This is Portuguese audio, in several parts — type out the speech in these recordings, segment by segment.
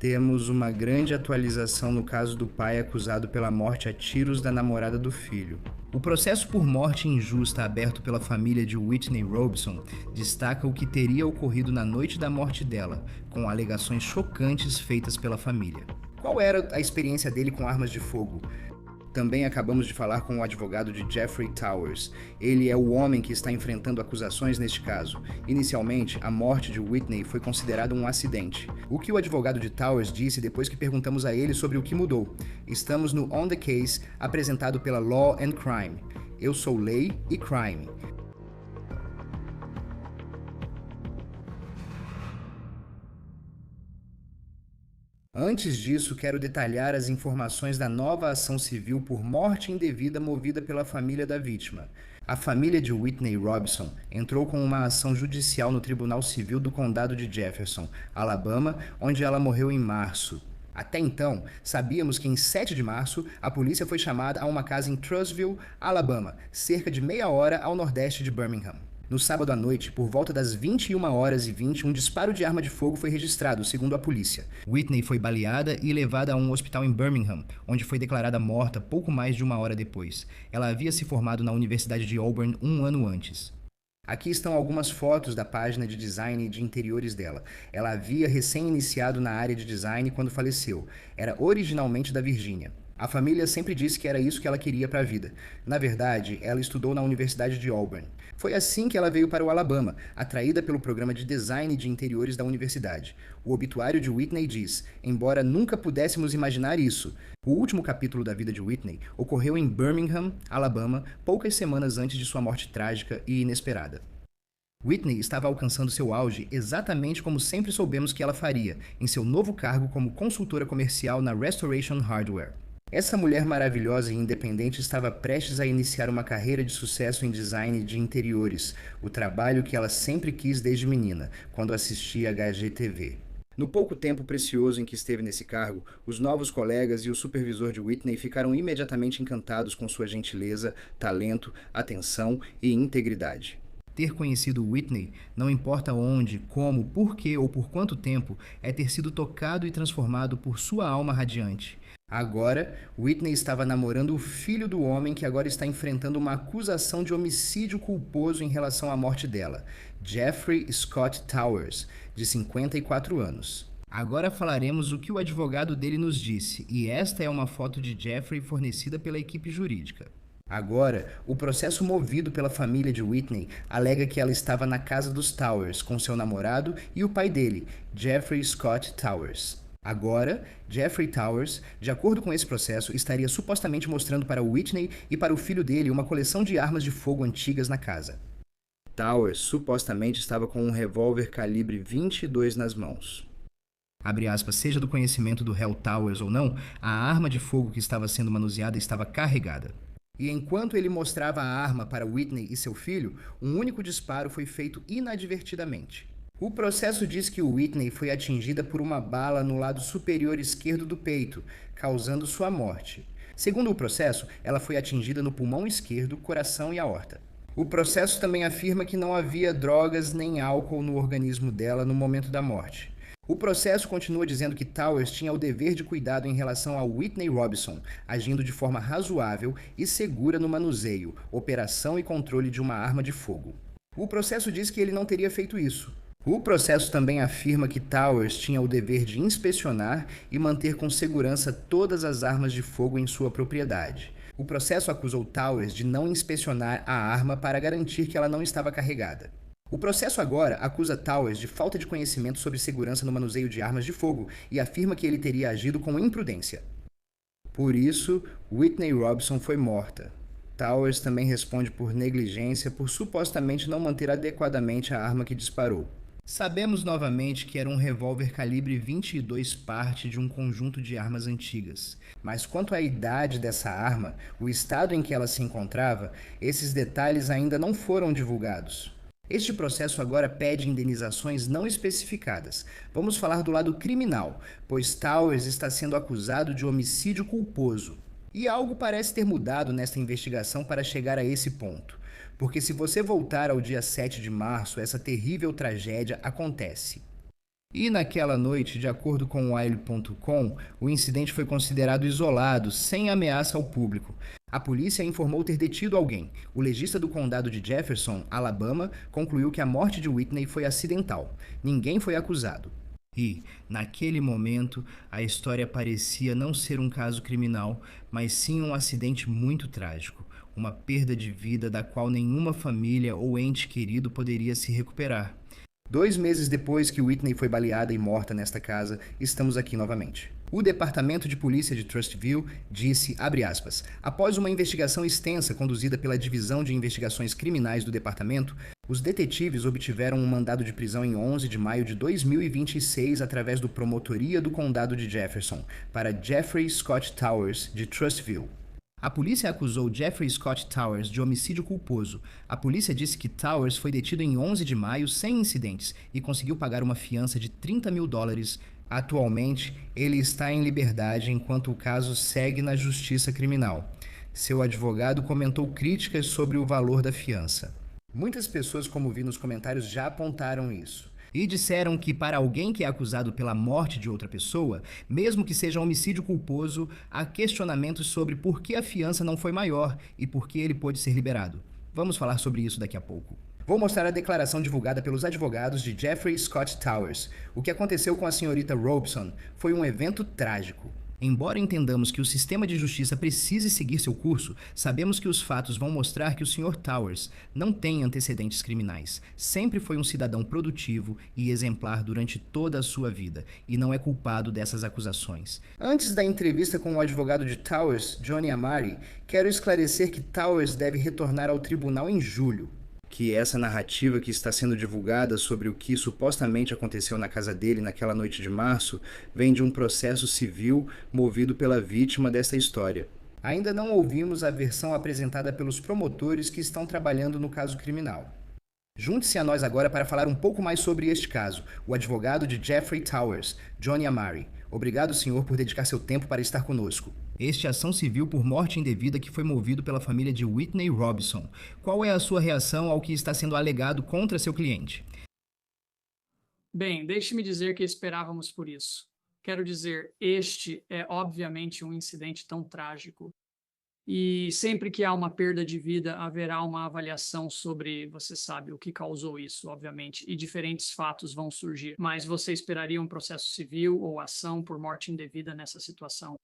Temos uma grande atualização no caso do pai acusado pela morte a tiros da namorada do filho. O processo por morte injusta aberto pela família de Whitney Robson destaca o que teria ocorrido na noite da morte dela, com alegações chocantes feitas pela família. Qual era a experiência dele com armas de fogo? Também acabamos de falar com o advogado de Jeffrey Towers. Ele é o homem que está enfrentando acusações neste caso. Inicialmente, a morte de Whitney foi considerada um acidente. O que o advogado de Towers disse depois que perguntamos a ele sobre o que mudou. Estamos no On the Case, apresentado pela Law and Crime. Eu sou Lei e Crime. Antes disso, quero detalhar as informações da nova ação civil por morte indevida movida pela família da vítima. A família de Whitney Robson entrou com uma ação judicial no Tribunal Civil do Condado de Jefferson, Alabama, onde ela morreu em março. Até então, sabíamos que em 7 de março, a polícia foi chamada a uma casa em Trussville, Alabama, cerca de meia hora ao nordeste de Birmingham. No sábado à noite, por volta das 21h20, um disparo de arma de fogo foi registrado, segundo a polícia. Whitney foi baleada e levada a um hospital em Birmingham, onde foi declarada morta pouco mais de uma hora depois. Ela havia se formado na Universidade de Auburn um ano antes. Aqui estão algumas fotos da página de design de interiores dela. Ela havia recém-iniciado na área de design quando faleceu. Era originalmente da Virgínia. A família sempre disse que era isso que ela queria para a vida. Na verdade, ela estudou na Universidade de Auburn. Foi assim que ela veio para o Alabama, atraída pelo programa de design de interiores da universidade. O obituário de Whitney diz: embora nunca pudéssemos imaginar isso, o último capítulo da vida de Whitney ocorreu em Birmingham, Alabama, poucas semanas antes de sua morte trágica e inesperada. Whitney estava alcançando seu auge exatamente como sempre soubemos que ela faria, em seu novo cargo como consultora comercial na Restoration Hardware. Essa mulher maravilhosa e independente estava prestes a iniciar uma carreira de sucesso em design de interiores, o trabalho que ela sempre quis desde menina, quando assistia a HGTV. No pouco tempo precioso em que esteve nesse cargo, os novos colegas e o supervisor de Whitney ficaram imediatamente encantados com sua gentileza, talento, atenção e integridade. Ter conhecido Whitney, não importa onde, como, por que ou por quanto tempo, é ter sido tocado e transformado por sua alma radiante. Agora, Whitney estava namorando o filho do homem que agora está enfrentando uma acusação de homicídio culposo em relação à morte dela, Jeffrey Scott Towers, de 54 anos. Agora falaremos o que o advogado dele nos disse, e esta é uma foto de Jeffrey fornecida pela equipe jurídica. Agora, o processo movido pela família de Whitney alega que ela estava na casa dos Towers com seu namorado e o pai dele, Jeffrey Scott Towers. Agora, Jeffrey Towers, de acordo com esse processo, estaria supostamente mostrando para Whitney e para o filho dele uma coleção de armas de fogo antigas na casa. Towers supostamente estava com um revólver calibre 22 nas mãos. Abre aspas, seja do conhecimento do réu Towers ou não, a arma de fogo que estava sendo manuseada estava carregada. E enquanto ele mostrava a arma para Whitney e seu filho, um único disparo foi feito inadvertidamente. O processo diz que Whitney foi atingida por uma bala no lado superior esquerdo do peito, causando sua morte. Segundo o processo, ela foi atingida no pulmão esquerdo, coração e aorta. O processo também afirma que não havia drogas nem álcool no organismo dela no momento da morte. O processo continua dizendo que Towers tinha o dever de cuidado em relação a Whitney Robson, agindo de forma razoável e segura no manuseio, operação e controle de uma arma de fogo. O processo diz que ele não teria feito isso. O processo também afirma que Towers tinha o dever de inspecionar e manter com segurança todas as armas de fogo em sua propriedade. O processo acusou Towers de não inspecionar a arma para garantir que ela não estava carregada. O processo agora acusa Towers de falta de conhecimento sobre segurança no manuseio de armas de fogo e afirma que ele teria agido com imprudência. Por isso, Whitney Robson foi morta. Towers também responde por negligência por supostamente não manter adequadamente a arma que disparou. Sabemos novamente que era um revólver calibre 22 parte de um conjunto de armas antigas, mas quanto à idade dessa arma, o estado em que ela se encontrava, esses detalhes ainda não foram divulgados. Este processo agora pede indenizações não especificadas. Vamos falar do lado criminal, pois Towers está sendo acusado de homicídio culposo. E algo parece ter mudado nesta investigação para chegar a esse ponto. Porque se você voltar ao dia 7 de março, essa terrível tragédia acontece. E naquela noite, de acordo com o Wild.com, o incidente foi considerado isolado, sem ameaça ao público. A polícia informou ter detido alguém. O legista do condado de Jefferson, Alabama, concluiu que a morte de Whitney foi acidental. Ninguém foi acusado. E, naquele momento, a história parecia não ser um caso criminal, mas sim um acidente muito trágico. Uma perda de vida da qual nenhuma família ou ente querido poderia se recuperar. 2 meses depois que Whitney foi baleada e morta nesta casa, estamos aqui novamente. O Departamento de Polícia de Trustville disse, abre aspas, após uma investigação extensa conduzida pela Divisão de Investigações Criminais do Departamento, os detetives obtiveram um mandado de prisão em 11 de maio de 2026 através do Promotoria do Condado de Jefferson, para Jeffrey Scott Towers, de Trustville. A polícia acusou Jeffrey Scott Towers de homicídio culposo. A polícia disse que Towers foi detido em 11 de maio sem incidentes e conseguiu pagar uma fiança de $30 mil. Atualmente, ele está em liberdade enquanto o caso segue na justiça criminal. Seu advogado comentou críticas sobre o valor da fiança. Muitas pessoas, como vi nos comentários, já apontaram isso. E disseram que para alguém que é acusado pela morte de outra pessoa, mesmo que seja homicídio culposo, há questionamentos sobre por que a fiança não foi maior e por que ele pôde ser liberado. Vamos falar sobre isso daqui a pouco. Vou mostrar a declaração divulgada pelos advogados de Jeffrey Scott Towers. O que aconteceu com a senhorita Robson foi um evento trágico. Embora entendamos que o sistema de justiça precise seguir seu curso, sabemos que os fatos vão mostrar que o Sr. Towers não tem antecedentes criminais. Sempre foi um cidadão produtivo e exemplar durante toda a sua vida, e não é culpado dessas acusações. Antes da entrevista com o advogado de Towers, Johnny Amari, quero esclarecer que Towers deve retornar ao tribunal em julho. Que essa narrativa que está sendo divulgada sobre o que supostamente aconteceu na casa dele naquela noite de março vem de um processo civil movido pela vítima dessa história. Ainda não ouvimos a versão apresentada pelos promotores que estão trabalhando no caso criminal. Junte-se a nós agora para falar um pouco mais sobre este caso, o advogado de Jeffrey Towers, Johnny Amari. Obrigado, senhor, por dedicar seu tempo para estar conosco. Este é ação civil por morte indevida que foi movido pela família de Whitney Robson. Qual é a sua reação ao que está sendo alegado contra seu cliente? Bem, deixe-me dizer que esperávamos por isso. Quero dizer, este é obviamente um incidente tão trágico. E sempre que há uma perda de vida, haverá uma avaliação sobre, você sabe, o que causou isso, obviamente, e diferentes fatos vão surgir. Mas você esperaria um processo civil ou ação por morte indevida nessa situação?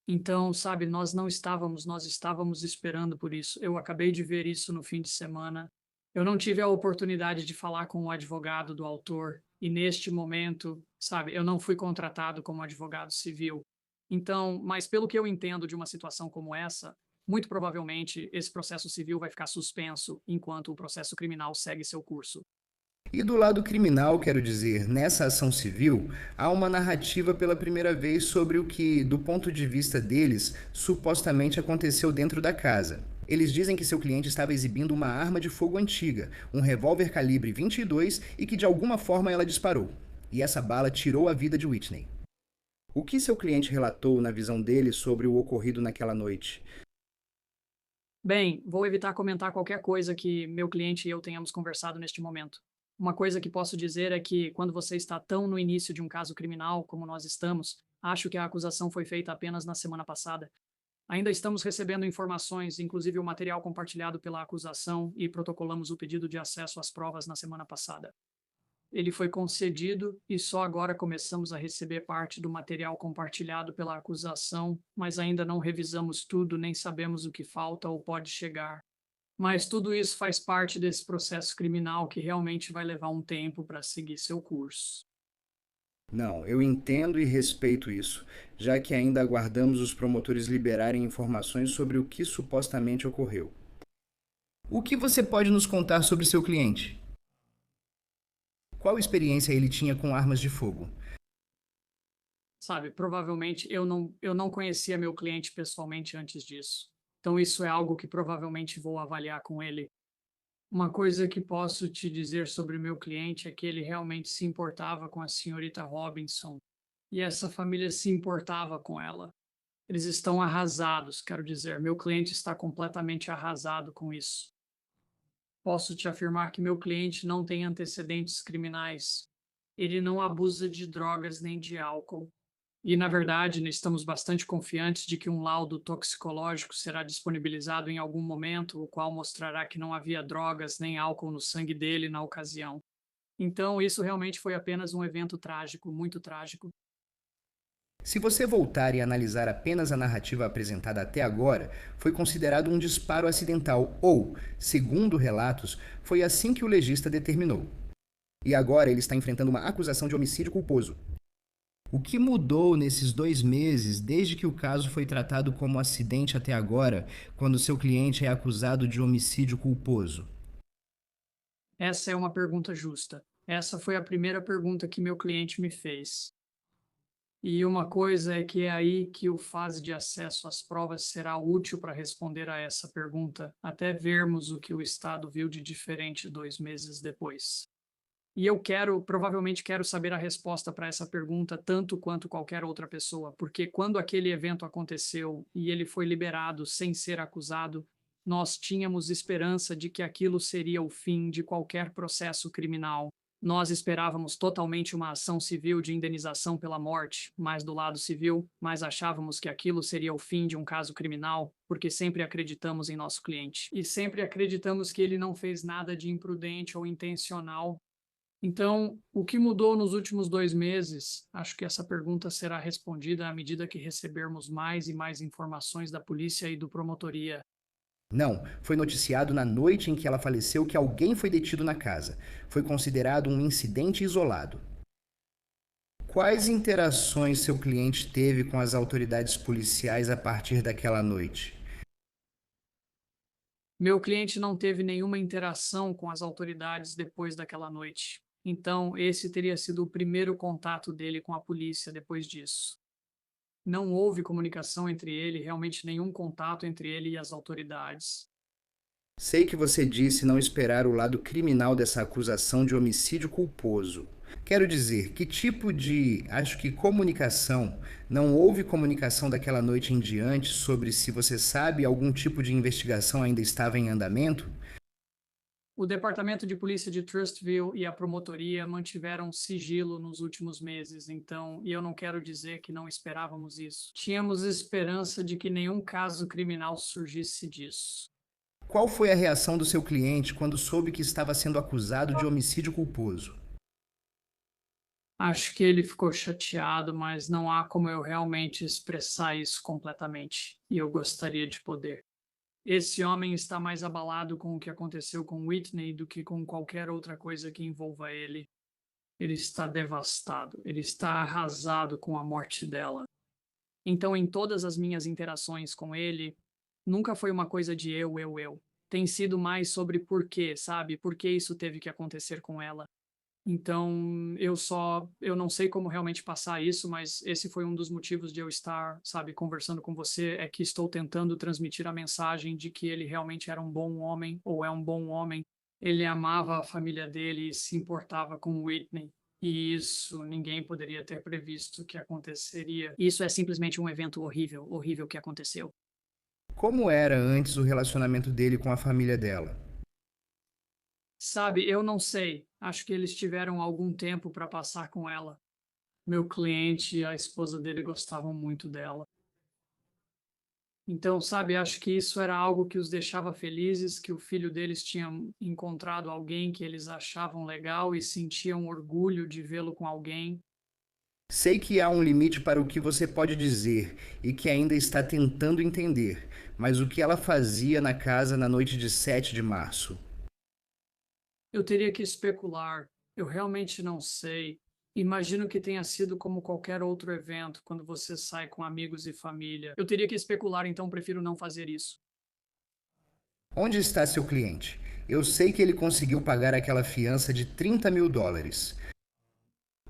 Então, sabe, nós estávamos esperando por isso. Eu acabei de ver isso no fim de semana. Eu não tive a oportunidade de falar com o advogado do autor, e neste momento, sabe, eu não fui contratado como advogado civil. Então, mas pelo que eu entendo de uma situação como essa, muito provavelmente esse processo civil vai ficar suspenso enquanto o processo criminal segue seu curso. E do lado criminal, quero dizer, nessa ação civil, há uma narrativa pela primeira vez sobre o que, do ponto de vista deles, supostamente aconteceu dentro da casa. Eles dizem que seu cliente estava exibindo uma arma de fogo antiga, um revólver calibre 22, e que de alguma forma ela disparou. E essa bala tirou a vida de Whitney. O que seu cliente relatou na visão dele sobre o ocorrido naquela noite? Bem, vou evitar comentar qualquer coisa que meu cliente e eu tenhamos conversado neste momento. Uma coisa que posso dizer é que, quando você está tão no início de um caso criminal como nós estamos, acho que a acusação foi feita apenas na semana passada. Ainda estamos recebendo informações, inclusive o material compartilhado pela acusação, e protocolamos o pedido de acesso às provas na semana passada. Ele foi concedido e só agora começamos a receber parte do material compartilhado pela acusação, mas ainda não revisamos tudo nem sabemos o que falta ou pode chegar. Mas tudo isso faz parte desse processo criminal que realmente vai levar um tempo para seguir seu curso. Não, eu entendo e respeito isso, já que ainda aguardamos os promotores liberarem informações sobre o que supostamente ocorreu. O que você pode nos contar sobre seu cliente? Qual experiência ele tinha com armas de fogo? Sabe, provavelmente eu não conhecia meu cliente pessoalmente antes disso. Então isso é algo que provavelmente vou avaliar com ele. Uma coisa que posso te dizer sobre meu cliente é que ele realmente se importava com a senhorita Robinson. E essa família se importava com ela. Eles estão arrasados, quero dizer, meu cliente está completamente arrasado com isso. Posso te afirmar que meu cliente não tem antecedentes criminais. Ele não abusa de drogas nem de álcool. E, na verdade, nós estamos bastante confiantes de que um laudo toxicológico será disponibilizado em algum momento, o qual mostrará que não havia drogas nem álcool no sangue dele na ocasião. Então, isso realmente foi apenas um evento trágico, muito trágico. Se você voltar e analisar apenas a narrativa apresentada até agora, foi considerado um disparo acidental ou, segundo relatos, foi assim que o legista determinou. E agora ele está enfrentando uma acusação de homicídio culposo. O que mudou nesses 2 meses, desde que o caso foi tratado como acidente até agora, quando seu cliente é acusado de homicídio culposo? Essa é uma pergunta justa. Essa foi a primeira pergunta que meu cliente me fez. E uma coisa é que é aí que o fase de acesso às provas será útil para responder a essa pergunta, até vermos o que o Estado viu de diferente 2 meses depois. E eu provavelmente quero saber a resposta para essa pergunta tanto quanto qualquer outra pessoa, porque quando aquele evento aconteceu e ele foi liberado sem ser acusado, nós tínhamos esperança de que aquilo seria o fim de qualquer processo criminal. Nós esperávamos totalmente uma ação civil de indenização pela morte, mais do lado civil, mas achávamos que aquilo seria o fim de um caso criminal, porque sempre acreditamos em nosso cliente. E sempre acreditamos que ele não fez nada de imprudente ou intencional. Então, o que mudou nos últimos 2 meses? Acho que essa pergunta será respondida à medida que recebermos mais e mais informações da polícia e do promotoria. Não, foi noticiado na noite em que ela faleceu que alguém foi detido na casa. Foi considerado um incidente isolado. Quais interações seu cliente teve com as autoridades policiais a partir daquela noite? Meu cliente não teve nenhuma interação com as autoridades depois daquela noite. Então, esse teria sido o primeiro contato dele com a polícia depois disso. Não houve comunicação entre ele, realmente nenhum contato entre ele e as autoridades. Sei que você disse não esperar o lado criminal dessa acusação de homicídio culposo. Quero dizer, que tipo de, acho que comunicação, não houve comunicação daquela noite em diante sobre se você sabe algum tipo de investigação ainda estava em andamento? O Departamento de Polícia de Trustville e a promotoria mantiveram sigilo nos últimos meses, então, e eu não quero dizer que não esperávamos isso. Tínhamos esperança de que nenhum caso criminal surgisse disso. Qual foi a reação do seu cliente quando soube que estava sendo acusado de homicídio culposo? Acho que ele ficou chateado, mas não há como eu realmente expressar isso completamente, e eu gostaria de poder. Esse homem está mais abalado com o que aconteceu com Whitney do que com qualquer outra coisa que envolva ele. Ele está devastado, ele está arrasado com a morte dela. Então, em todas as minhas interações com ele, nunca foi uma coisa de eu. Tem sido mais sobre por quê, sabe? Por que isso teve que acontecer com ela. Então, eu não sei como realmente passar isso, mas esse foi um dos motivos de eu estar, sabe, conversando com você, é que estou tentando transmitir a mensagem de que ele realmente era um bom homem, ou é um bom homem. Ele amava a família dele e se importava com Whitney. E isso ninguém poderia ter previsto que aconteceria. Isso é simplesmente um evento horrível, horrível que aconteceu. Como era antes o relacionamento dele com a família dela? Sabe, eu não sei. Acho que eles tiveram algum tempo para passar com ela. Meu cliente e a esposa dele gostavam muito dela. Então, sabe, acho que isso era algo que os deixava felizes, que o filho deles tinha encontrado alguém que eles achavam legal e sentiam orgulho de vê-lo com alguém. Sei que há um limite para o que você pode dizer e que ainda está tentando entender, mas o que ela fazia na casa na noite de 7 de março? Eu teria que especular. Eu realmente não sei. Imagino que tenha sido como qualquer outro evento, quando você sai com amigos e família. Eu teria que especular, então prefiro não fazer isso. Onde está seu cliente? Eu sei que ele conseguiu pagar aquela fiança de US$ 30.000.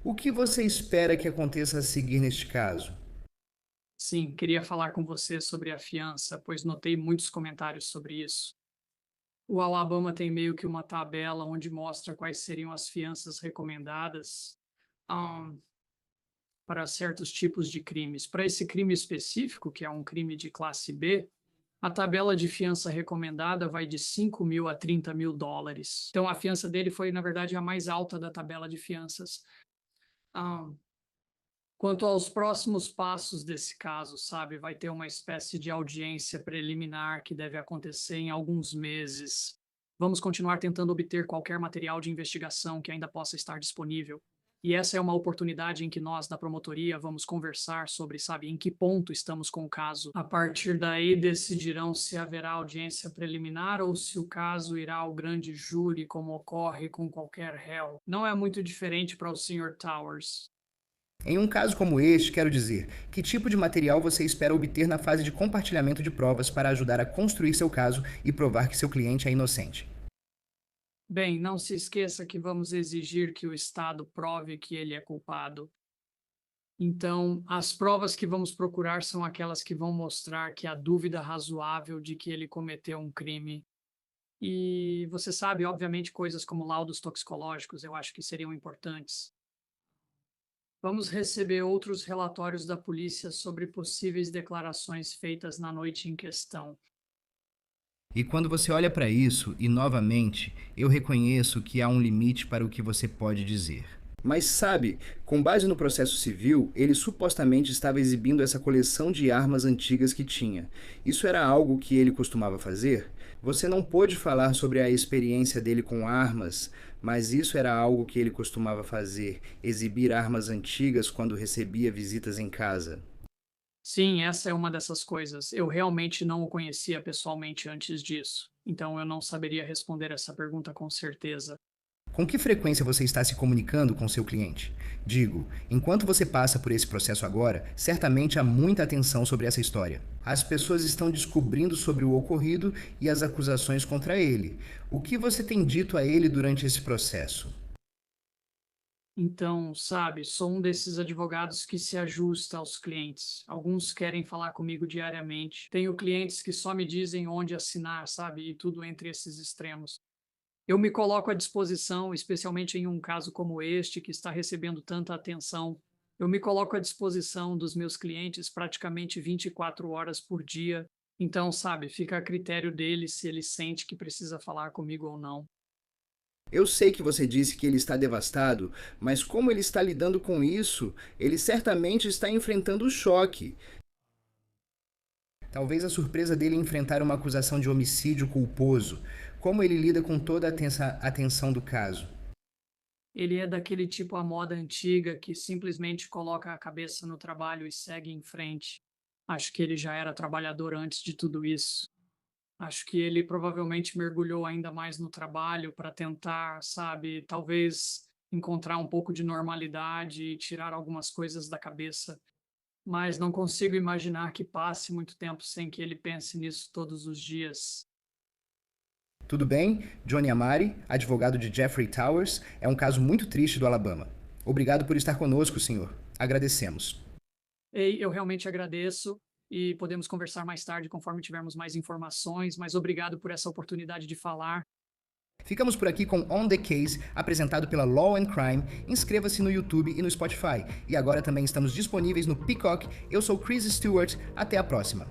O que você espera que aconteça a seguir neste caso? Sim, queria falar com você sobre a fiança, pois notei muitos comentários sobre isso. O Alabama tem meio que uma tabela onde mostra quais seriam as fianças recomendadas, ahn, para certos tipos de crimes. Para esse crime específico, que é um crime de classe B, a tabela de fiança recomendada vai de 5.000 a 30 mil dólares. Então, a fiança dele foi, na verdade, a mais alta da tabela de fianças. Ah, quanto aos próximos passos desse caso, sabe, vai ter uma espécie de audiência preliminar que deve acontecer em alguns meses. Vamos continuar tentando obter qualquer material de investigação que ainda possa estar disponível. E essa é uma oportunidade em que nós, da promotoria, vamos conversar sobre, sabe, em que ponto estamos com o caso. A partir daí, decidirão se haverá audiência preliminar ou se o caso irá ao grande júri, como ocorre com qualquer réu. Não é muito diferente para o Sr. Towers. Em um caso como este, quero dizer, que tipo de material você espera obter na fase de compartilhamento de provas para ajudar a construir seu caso e provar que seu cliente é inocente? Bem, não se esqueça que vamos exigir que o Estado prove que ele é culpado. Então, as provas que vamos procurar são aquelas que vão mostrar que há dúvida razoável de que ele cometeu um crime. E você sabe, obviamente, coisas como laudos toxicológicos, eu acho que seriam importantes. Vamos receber outros relatórios da polícia sobre possíveis declarações feitas na noite em questão. E quando você olha para isso, e novamente, eu reconheço que há um limite para o que você pode dizer. Mas sabe, com base no processo civil, ele supostamente estava exibindo essa coleção de armas antigas que tinha. Isso era algo que ele costumava fazer? Você não pôde falar sobre a experiência dele com armas, mas isso era algo que ele costumava fazer, exibir armas antigas quando recebia visitas em casa. Sim, essa é uma dessas coisas. Eu realmente não o conhecia pessoalmente antes disso. Então eu não saberia responder essa pergunta com certeza. Com que frequência você está se comunicando com seu cliente? Digo, enquanto você passa por esse processo agora, certamente há muita atenção sobre essa história. As pessoas estão descobrindo sobre o ocorrido e as acusações contra ele. O que você tem dito a ele durante esse processo? Então, sabe, sou um desses advogados que se ajusta aos clientes. Alguns querem falar comigo diariamente. Tenho clientes que só me dizem onde assinar, sabe, e tudo entre esses extremos. Eu me coloco à disposição, especialmente em um caso como este, que está recebendo tanta atenção. Eu me coloco à disposição dos meus clientes praticamente 24 horas por dia. Então, sabe, fica a critério dele se ele sente que precisa falar comigo ou não. Eu sei que você disse que ele está devastado, mas como ele está lidando com isso, ele certamente está enfrentando o choque. Talvez a surpresa dele em enfrentar uma acusação de homicídio culposo. Como ele lida com toda a atenção do caso? Ele é daquele tipo à moda antiga que simplesmente coloca a cabeça no trabalho e segue em frente. Acho que ele já era trabalhador antes de tudo isso. Acho que ele provavelmente mergulhou ainda mais no trabalho para tentar, sabe, talvez encontrar um pouco de normalidade e tirar algumas coisas da cabeça. Mas não consigo imaginar que passe muito tempo sem que ele pense nisso todos os dias. Tudo bem? Johnny Amari, advogado de Jeffrey Towers, é um caso muito triste do Alabama. Obrigado por estar conosco, senhor. Agradecemos. Ei, eu realmente agradeço e podemos conversar mais tarde conforme tivermos mais informações, mas obrigado por essa oportunidade de falar. Ficamos por aqui com On The Case, apresentado pela Law and Crime. Inscreva-se no YouTube e no Spotify. E agora também estamos disponíveis no Peacock. Eu sou Chris Stewart. Até a próxima.